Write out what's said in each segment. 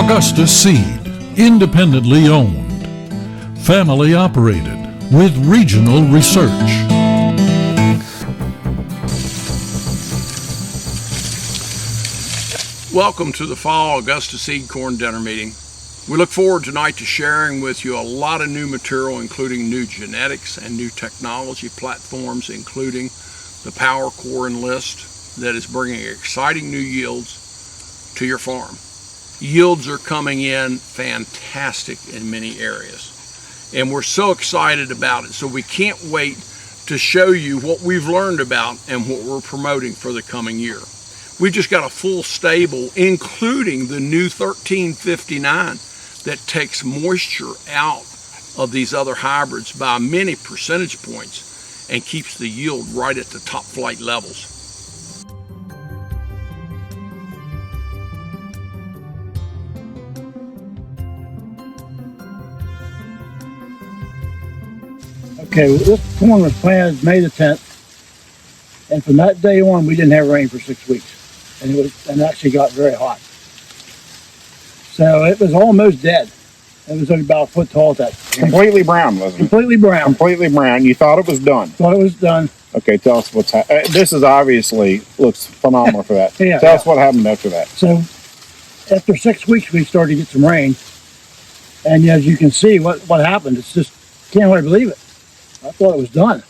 Augusta Seed, independently owned, family operated, with regional research. Welcome to the Fall Augusta Seed Corn Dinner Meeting. We look forward tonight to sharing with you a lot of new material, including new genetics and new technology platforms, including the Power Core Enlist that is bringing exciting new yields to your farm. Yields are coming in fantastic in many areas, and we're so excited about it. So we can't wait to show you what we've learned about and what we're promoting for the coming year. We've just got a full stable, including the new 1359 that takes moisture out of these other hybrids by many percentage points and keeps the yield right at the top flight levels. Okay, this corn was planted May the 10th, and from that day on, we didn't have rain for 6 weeks, and it actually got very hot. So it was almost dead. It was only about a foot tall at that point. Completely brown, wasn't it? Completely brown. Completely brown. You thought it was done. Thought it was done. Okay, tell us what's happening. This is obviously looks phenomenal for that. Yeah, tell us what happened after that. So after 6 weeks, we started to get some rain, and as you can see, what happened, it's just, can't hardly believe it. I thought it was done,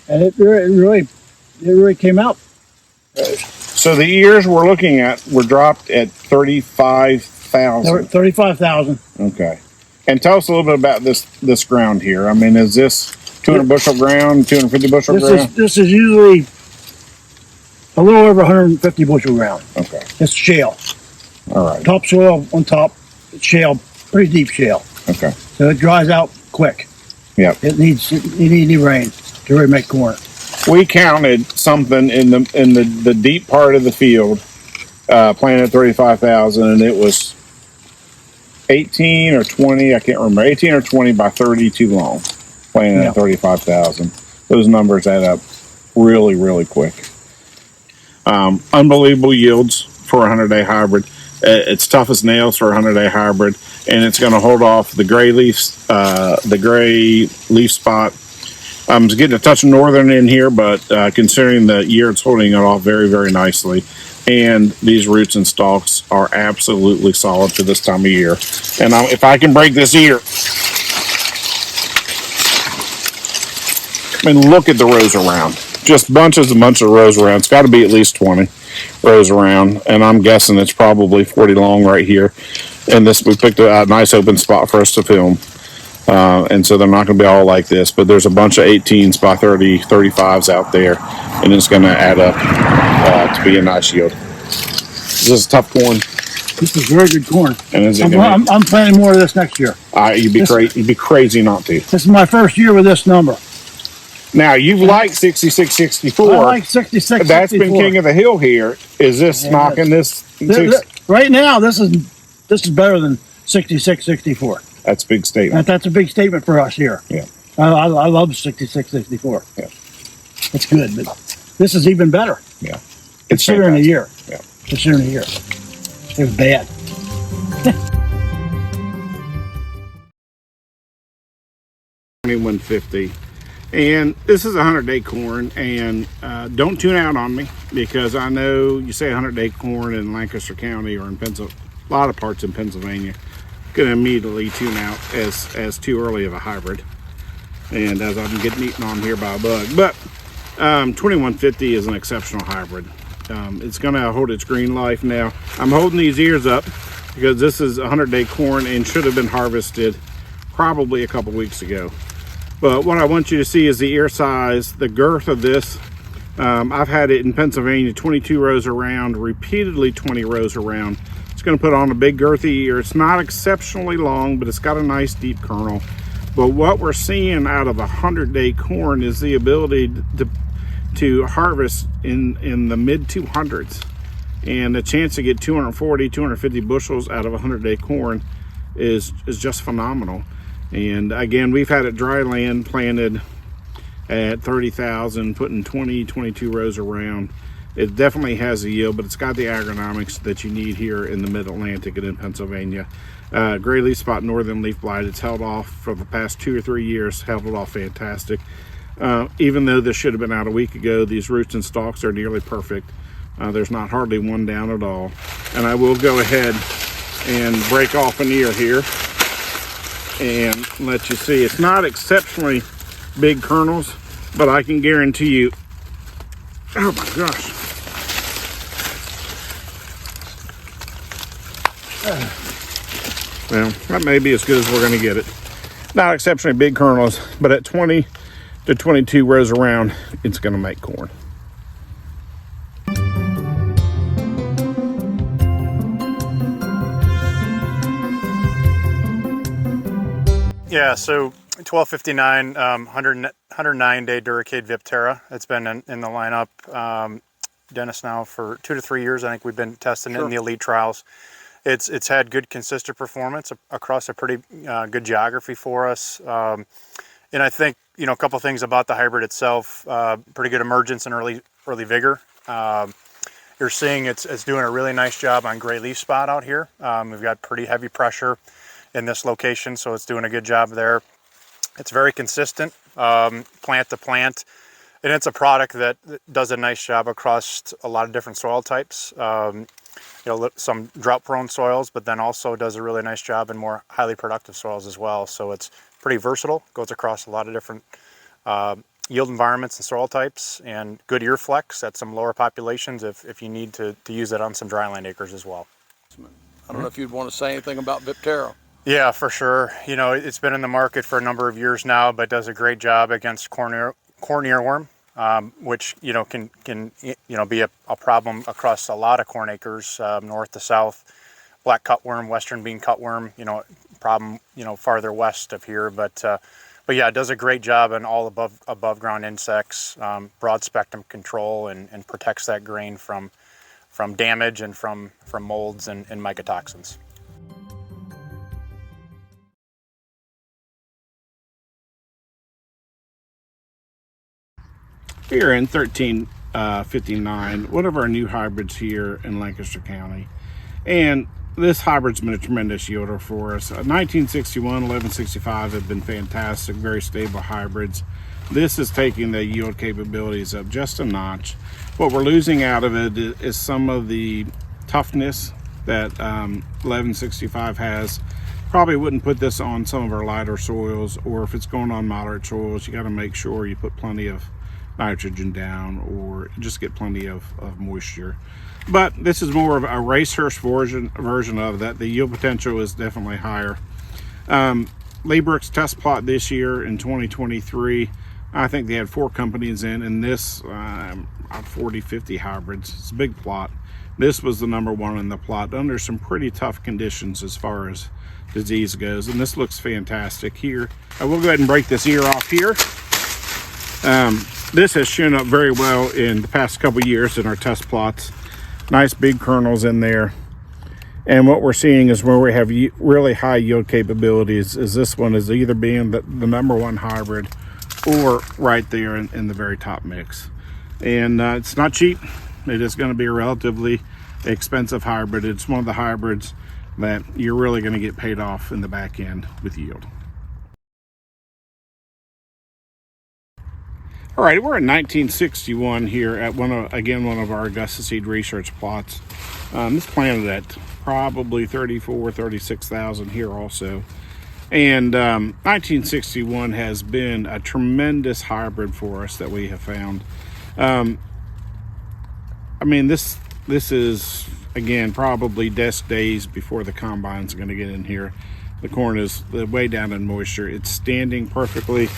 and it really came out. So the ears we're looking at were dropped at 35,000. 35,000. Okay, and tell us a little bit about this ground here. I mean, is this 200 bushel ground, 250 bushel ground? This is usually a little over 150 bushel ground. Okay, it's shale. All right. Topsoil on top, it's shale, pretty deep shale. Okay. So it dries out quick. Yep. It needs rain to really make corn. We counted something in the deep part of the field, planted at 35,000, and it was 18 or 20. I can't remember. 18 or 20 by 30 too long. Planted at 35,000. Those numbers add up really, really quick. Unbelievable yields for a 100-day hybrid. It's tough as nails for a 100-day hybrid, and it's going to hold off the gray leaf spot. It's getting a touch of northern in here, but considering the year, it's holding it off very, very nicely. And these roots and stalks are absolutely solid for this time of year. And if I can break this ear, I mean, look at the rows around. Just bunches and bunches of rows around. It's got to be at least 20 rows around, and I'm guessing it's probably 40 long right here. And we picked a nice open spot for us to film. And so they're not going to be all like this, but there's a bunch of 18s by 30, 35s out there, and it's going to add up to be a nice yield. This is tough corn. This is very good corn. And I'm planting more of this next year. You'd be crazy not to. This is my first year with this number. Now, you've liked 66, 64. I like 66, That's 64. been king of the hill here. Is this knocking this? Right now, this is better than 66, 64. That's a big statement. That's a big statement for us here. Yeah. I love 66, 64. Yeah. It's good, but this is even better. Yeah. It's sooner in a year. Yeah. It's sooner in a year. It was bad. $21.50. And this is a 100-day corn, and don't tune out on me, because I know you say 100-day corn in Lancaster County or in a lot of parts in Pennsylvania, going to immediately tune out as too early of a hybrid, and as I'm getting eaten on here by a bug. But 2150 is an exceptional hybrid. It's going to hold its green life now. I'm holding these ears up because this is 100-day corn and should have been harvested probably a couple weeks ago. But what I want you to see is the ear size, the girth of this. I've had it in Pennsylvania, 22 rows around, repeatedly 20 rows around. It's going to put on a big girthy ear. It's not exceptionally long, but it's got a nice deep kernel. But what we're seeing out of a 100-day corn is the ability to harvest in the mid 200s. And the chance to get 240, 250 bushels out of a 100-day corn is just phenomenal. And again, we've had it dry land planted at 30,000, putting 20, 22 rows around. It definitely has a yield, but it's got the agronomics that you need here in the mid-Atlantic and in Pennsylvania. Gray leaf spot, northern leaf blight, it's held off for the past 2 or 3 years, held it off fantastic. Even though this should have been out a week ago, these roots and stalks are nearly perfect. There's not hardly one down at all. And I will go ahead and break off an ear here and let you see. It's not exceptionally big kernels, but I can guarantee you, oh my gosh. Well, that may be as good as we're going to get it. Not exceptionally big kernels, but at 20 to 22 rows around, it's going to make corn. Yeah, so 1259, 109-day Duracade Viptera. It's been in the lineup, Dennis, now for 2 to 3 years. I think we've been testing it in the elite trials. It's had good consistent performance across a pretty good geography for us. And I think, you know, a couple things about the hybrid itself, pretty good emergence and early vigor. You're seeing it's doing a really nice job on gray leaf spot out here. We've got pretty heavy pressure in this location, so it's doing a good job there. It's very consistent, plant to plant, and it's a product that does a nice job across a lot of different soil types. You know, some drought-prone soils, but then also does a really nice job in more highly productive soils as well. So it's pretty versatile, goes across a lot of different yield environments and soil types, and good ear flex at some lower populations if you need to use it on some dryland acres as well. I don't know if you'd want to say anything about Viptera. Yeah, for sure. You know, it's been in the market for a number of years now, but does a great job against corn earworm. Which, you know, can you know, be a problem across a lot of corn acres, north to south. Black cutworm, western bean cutworm, you know, problem, you know, farther west of here. But yeah, it does a great job on all above ground insects, broad spectrum control, and protects that grain from damage and from molds and mycotoxins. Here in 1359, one of our new hybrids here in Lancaster County. And this hybrid's been a tremendous yielder for us. 1961, 1165 have been fantastic, very stable hybrids. This is taking the yield capabilities up just a notch. What we're losing out of it is some of the toughness that 1165 has. Probably wouldn't put this on some of our lighter soils, or if it's going on moderate soils, you got to make sure you put plenty of nitrogen down or just get plenty of moisture. But this is more of a racehorse version of that. The yield potential is definitely higher. Laybrook's test plot this year in 2023, I think they had 4 companies in, and this 40-50 hybrids. It's a big plot. This was the #1 in the plot under some pretty tough conditions as far as disease goes, and this looks fantastic here. I will go ahead and break this ear off here. This has shown up very well in the past couple years in our test plots. Nice big kernels in there. And what we're seeing is where we have really high yield capabilities is this one is either being the #1 hybrid or right there in the very top mix. And it's not cheap. It is going to be a relatively expensive hybrid. It's one of the hybrids that you're really going to get paid off in the back end with yield. All right, we're in 1961 here at one of our Augusta Seed research plots. This planted at probably 36,000 here also. And 1961 has been a tremendous hybrid for us that we have found. I mean, this is, again, probably desk days before the combine's going to get in here. The corn is way down in moisture. It's standing perfectly.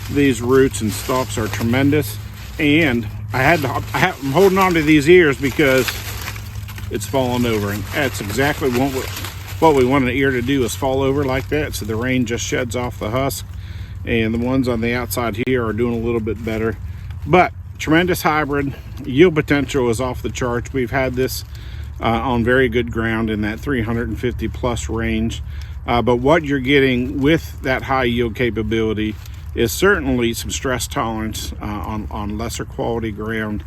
These roots and stalks are tremendous, and I'm holding on to these ears because it's falling over, and that's exactly what we want an ear to do, is fall over like that, so the rain just sheds off the husk. And the ones on the outside here are doing a little bit better, but tremendous hybrid. Yield potential is off the charts. We've had this on very good ground in that 350 plus range, but what you're getting with that high yield capability is certainly some stress tolerance on lesser quality ground.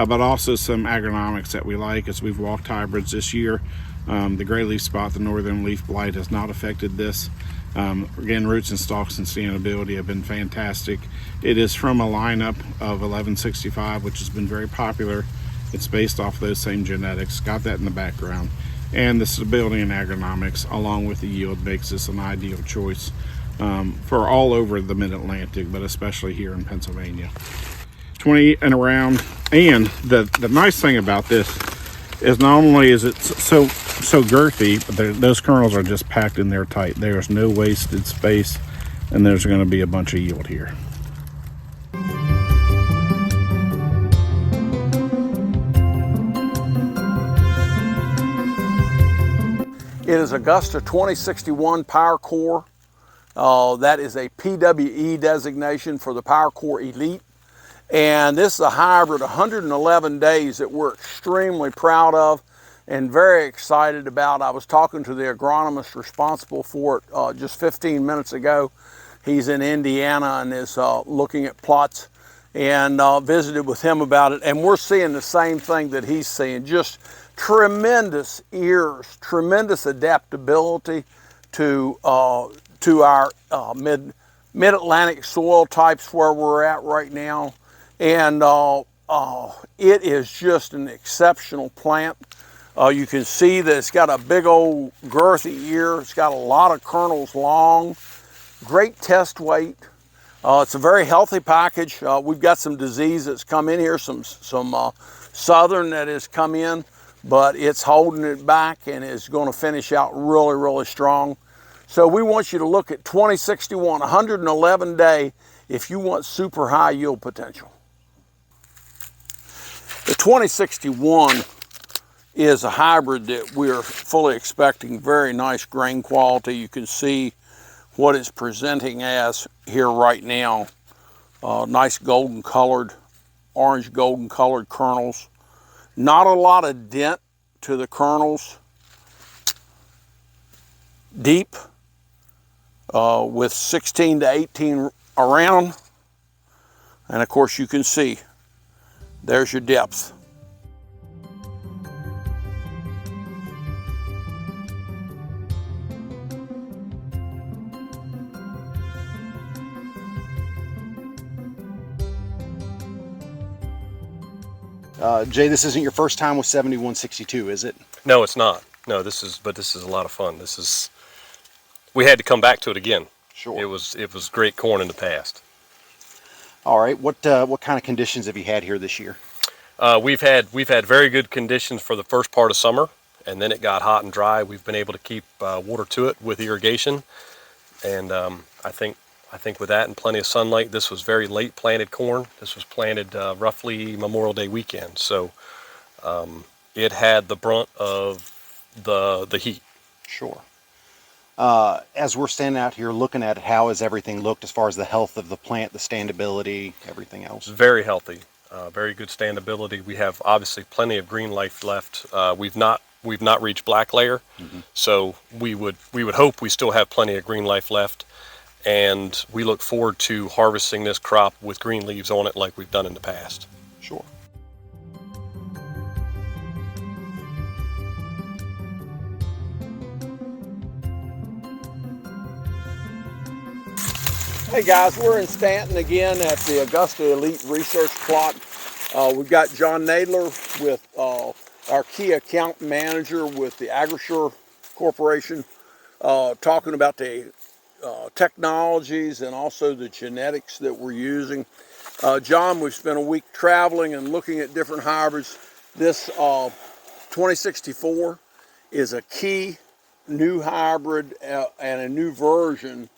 but also some agronomics that we like as we've walked hybrids this year. The gray leaf spot, the northern leaf blight, has not affected this. Again, roots and stalks and standability have been fantastic. It is from a lineup of 1165, which has been very popular. It's based off those same genetics, got that in the background. And the stability and agronomics, along with the yield, makes this an ideal choice for all over the mid-Atlantic, but especially here in Pennsylvania. 20 and around. And the nice thing about this is not only is it so girthy, but those kernels are just packed in there tight. There's no wasted space, and there's going to be a bunch of yield here. It is Augusta 2061 Power Core. That is a PWE designation for the Power Core Elite. And this is a hybrid 111 days that we're extremely proud of and very excited about. I was talking to the agronomist responsible for it just 15 minutes ago. He's in Indiana and is looking at plots, and visited with him about it. And we're seeing the same thing that he's seeing, just tremendous ears, tremendous adaptability to our mid-Atlantic soil types where we're at right now. And it is just an exceptional plant. You can see that it's got a big old girthy ear. It's got a lot of kernels long, great test weight. It's a very healthy package. We've got some disease that's come in here, some southern that has come in, but it's holding it back and is going to finish out really, really strong. So we want you to look at 2061, 111 day, if you want super high yield potential. The 2061 is a hybrid that we're fully expecting very nice grain quality. You can see what it's presenting as here right now. Nice golden colored, orange golden colored kernels. Not a lot of dent to the kernels. Deep with 16 to 18 around. And of course you can see there's your depth. Jay, this isn't your first time with 7162, is it? No, it's not. No, this is a lot of fun. We had to come back to it again. Sure. It was great corn in the past. All right. What kind of conditions have you had here this year? We've had very good conditions for the first part of summer, and then it got hot and dry. We've been able to keep water to it with irrigation, and I think with that and plenty of sunlight, this was very late planted corn. This was planted roughly Memorial Day weekend, so it had the brunt of the heat. Sure. As we're standing out here looking at it, how has everything looked as far as the health of the plant, the standability, everything else? Very healthy, very good standability. We have obviously plenty of green life left. We've not reached black layer, so we would hope we still have plenty of green life left. And we look forward to harvesting this crop with green leaves on it like we've done in the past. Sure. Hey guys, we're in Stanton again at the Augusta Elite Research Plot. We've got John Nadler with our key account manager with the Agrisure Corporation, talking about the technologies and also the genetics that we're using. John, we've spent a week traveling and looking at different hybrids. This 2064 is a key new hybrid and a new version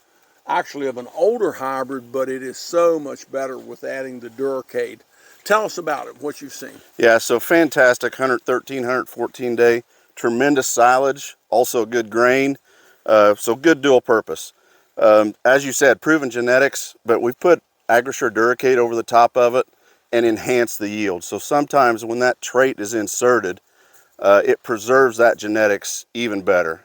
actually of an older hybrid, but it is so much better with adding the Duracade. Tell us about it, what you've seen. Yeah, so fantastic, 113, 114 day, tremendous silage, also good grain, so good dual purpose. As you said, proven genetics, but we've put Agrisure Duracade over the top of it and enhanced the yield. So sometimes when that trait is inserted, it preserves that genetics even better.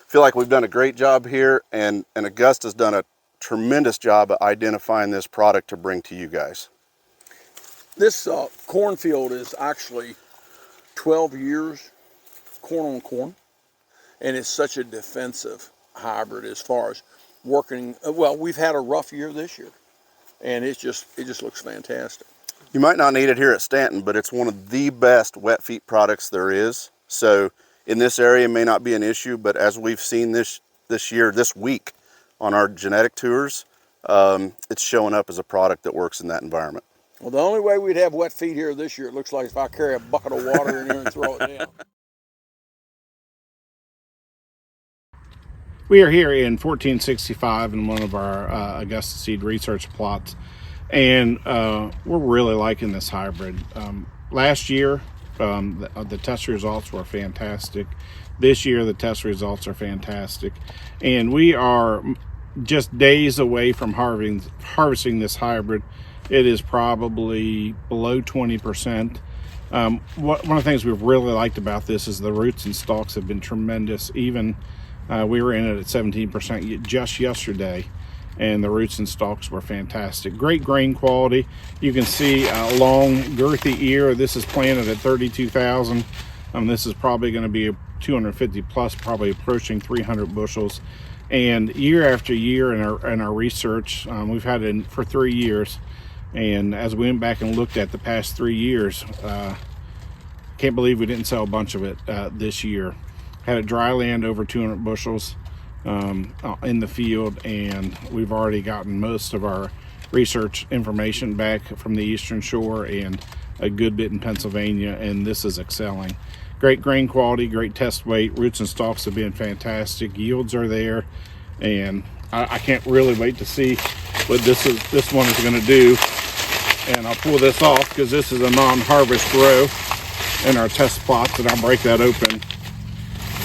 Feel like we've done a great job here, and Augusta's done a tremendous job at identifying this product to bring to you guys. This cornfield is actually 12 years corn on corn, and it's such a defensive hybrid as far as working. Well, we've had a rough year this year, and it just looks fantastic. You might not need it here at Stanton, but it's one of the best wet feet products there is. So in this area, it may not be an issue, but as we've seen this week on our genetic tours, it's showing up as a product that works in that environment. Well, the only way we'd have wet feet here this year, it looks like, if I carry a bucket of water in here and throw it down. We are here in 1465 in one of our Augusta seed research plots, and we're really liking this hybrid. Last year, the test results were fantastic. This year, the test results are fantastic, and we are just days away from harvesting this hybrid. It is probably below 20%. One of the things we've really liked about this is the roots and stalks have been tremendous. Even we were in it at 17% just yesterday, and the roots and stalks were fantastic. Great grain quality. You can see a long girthy ear. This is planted at 32,000. This is probably going to be 250 plus, probably approaching 300 bushels. And year after year in our research, we've had it for 3 years. And as we went back and looked at the past 3 years, can't believe we didn't sell a bunch of it this year. Had a dry land over 200 bushels in the field, and we've already gotten most of our research information back from the Eastern Shore and a good bit in Pennsylvania, and this is excelling. Great grain quality, great test weight, roots and stalks have been fantastic, yields are there, and I can't really wait to see what this one is going to do. And I'll pull this off because this is a non-harvest row in our test plots, and I'll break that open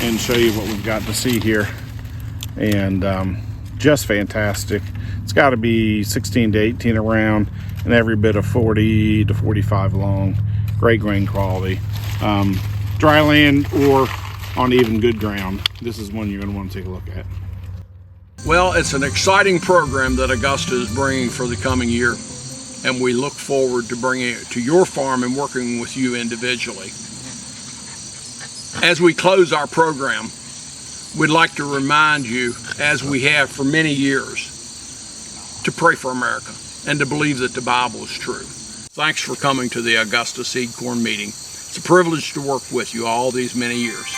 and show you what we've got to see here. And just fantastic. It's got to be 16 to 18 around, and every bit of 40 to 45 long. Great grain quality. Dry land or on even good ground, this is one you're going to want to take a look at. Well, it's an exciting program that Augusta is bringing for the coming year, and we look forward to bringing it to your farm and working with you individually. As we close our program, we'd like to remind you, as we have for many years, to pray for America and to believe that the Bible is true. Thanks for coming to the Augusta Seed Corn meeting. It's a privilege to work with you all these many years.